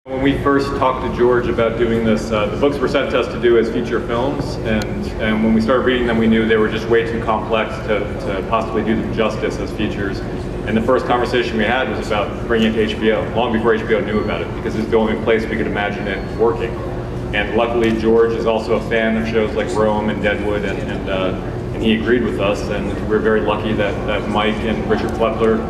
When we first talked to George about doing this, the books were sent to us to do as feature films, and when we started reading them, we knew they were just way too complex to possibly do them justice as features. And the first conversation we had was about bringing it to HBO, long before HBO knew about it, because it's the only place we could imagine it working. And luckily, George is also a fan of shows like Rome and Deadwood, and he agreed with us, and we're very lucky that Mike and Richard Plepler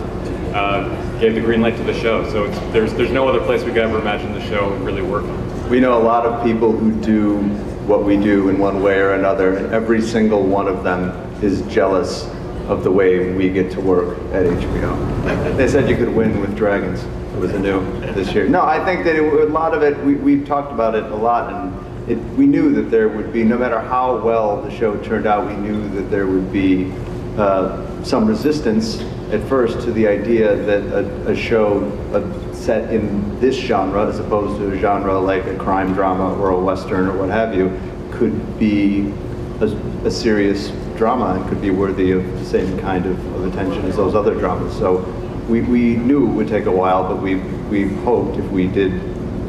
gave the green light to the show. So there's no other place we could ever imagine the show really working. We know a lot of people who do what we do in one way or another, and every single one of them is jealous of the way we get to work at HBO. They said you could win with dragons. It was a new this year. No, I think that a lot of it, we've talked about it a lot, and we knew that there would be, no matter how well the show turned out, we knew that there would be some resistance at first to the idea that a show set in this genre, as opposed to a genre like a crime drama or a western or what have you, could be a serious drama and could be worthy of the same kind of attention as those other dramas. So we knew it would take a while, but we hoped if we did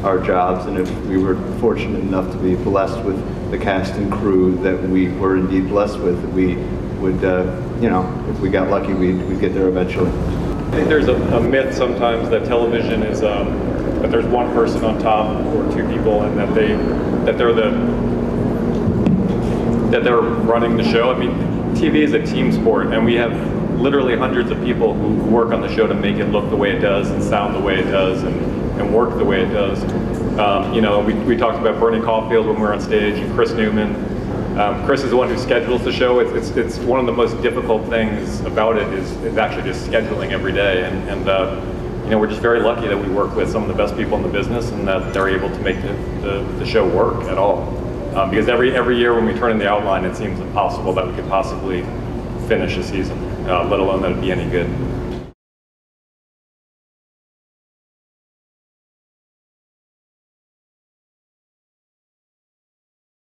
our jobs and if we were fortunate enough to be blessed with the cast and crew that we were indeed blessed with, that we would, you know, if we got lucky, we'd get there eventually. I think there's a myth sometimes that television is that there's one person on top or two people, and that they're running the show. I mean, TV is a team sport, and we have literally hundreds of people who work on the show to make it look the way it does and sound the way it does and work the way it does. You know, we talked about Bernie Caulfield when we were on stage, and Chris Newman. Chris is the one who schedules the show. It's one of the most difficult things about it is actually just scheduling every day, and you know, we're just very lucky that we work with some of the best people in the business and that they're able to make the show work at all. Because every year when we turn in the outline, it seems impossible that we could possibly finish a season, let alone that it'd be any good.